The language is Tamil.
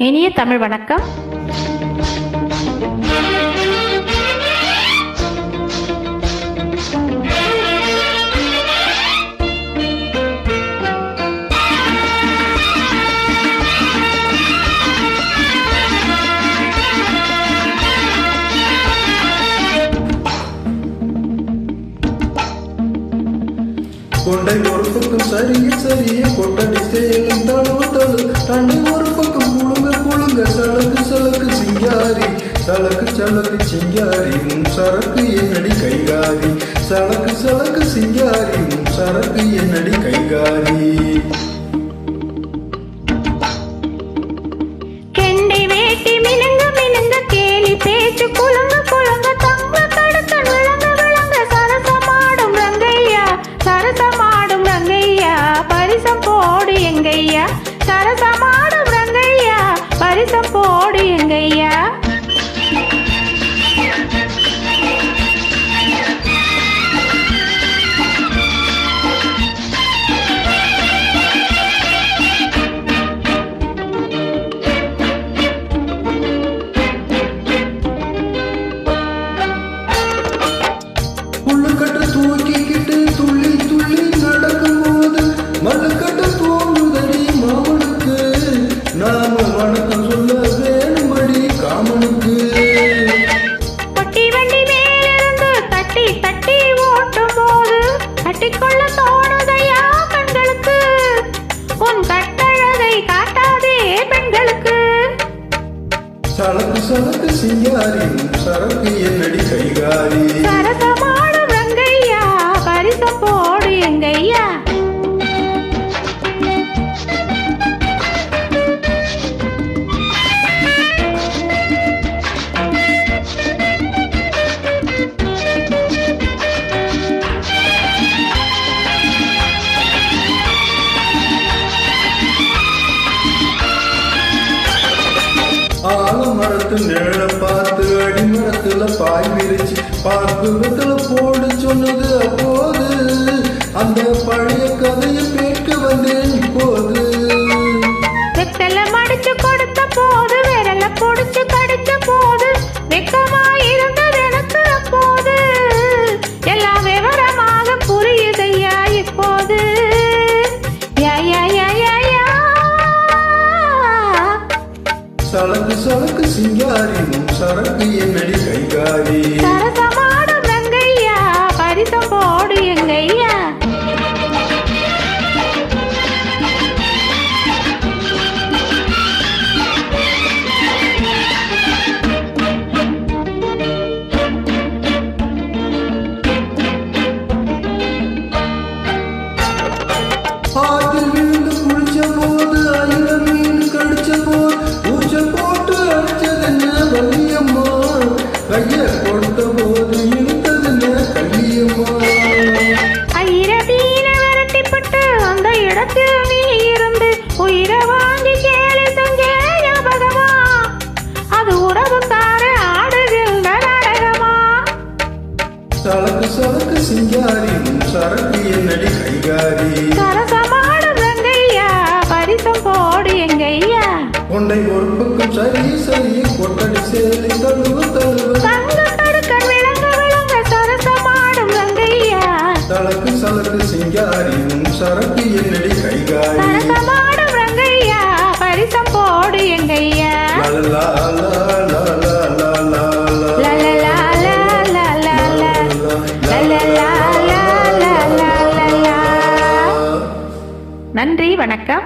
இனிய தமிழ் வணக்கம். கொண்டை ஒரு பக்கம் சரிய சரிய கொட்டடி சேலம் தழுவு தழு தண்டை ஒரு பக்கம் குழுங்க குழுங்க சலக்கு சலக்கு சிங்காரி சலக்கு சலக்கு சிங்காரி உன் சரக்கு என்னடி கைகாரி சலக்கு சலக்கு சிங்காரி உன் சரக்கு என்னடி கைகாரி. சரசமாடும் ரங்கையா பரிசம் போடு எங்கையா. புல்லுக்கட்டை தூக்கிக்கிட்டு துள்ளி துள்ளி நடக்கும் போது மல்லுக்கட்டை தோன்றுதடி மாமனுக்கு நாம வணக்கம் சொல்ல வேணும்படி காமனுக்கு. பொட்டி வண்டி மேலிருந்து தட்டி தட்டி ஓட்டும் போது கட்டிக்கொள்ள தோணுதையா பெண்களுக்கு. உன் கட்டழகை காட்டாதே பெண்களுக்கு. சலக்கு சலக்கு சிங்காரி சரக்கு என்னடி கைகாரி. சரசமாடும் ரங்கையா பரிசம் போடு எங்கையா. ஆலமரத்து நிழல பார்த்து அடிமரத்துல பாய் விரிச்சு பார்க்குறதுல போடு சொன்னது அப்போது அந்த பழைய கதையை கேட்க வந்தேன் இப்போது. வெத்தல மடிச்சு கொடுத்த போது விரல பொடிச்சு கடிச்ச போது வெக்கமாயிருந்தது எனக்கு அப்போது. எல்லா விவரமாக புரியுதையா இப்போது. யா யா யா யா யா. சலக்கு சலக்கு சிங்காரி உன் சரக்கு என்னடி கைகாரி. சரசமாடும் ரங்கையா பரிசம் போடு எங்கையா. ஆற்றில் விழுந்து குளிச்ச போது ஆயிரம் மீன் கடிச்ச போது ஊச்ச போட்டு அடிச்சதென்ன வள்ளியம்மா கைய கொடுத்த போது இழுத்ததென்ன கள்ளியம்மா. ஐரதீன விரட்டிப்பட்டு அந்த இடத்தில் நீ இருந்து உயிரை வாங்கி கேலி செஞ்சே ஞாபகமா. அது உறவுக்கார ஆடுகின்ற நாடகமா. சலக்கு சலக்கு சிங்காரி உன் சரக்கு என்னடி கைகாரி. சரசமாடும் ரங்கையா பரிசம் போடு எங்கையா. கொண்டை ஒரு பக்கம் சரி சரி கொட்டடி சேலை தழுவு தழுவு தங்க தடுக்கன் விளங்க விளங்க சரசமாடும் ரங்கையா. சலக்கு சலக்கு சிங்காரி உன் சரக்கு என்னடி கைகாரி. சரசமாடும் ரங்கையா பரிசம் போடு எங்கையா. லலலா லலலா லலலா லலலா லலலா லலலா லலலா. நன்றி, வணக்கம்.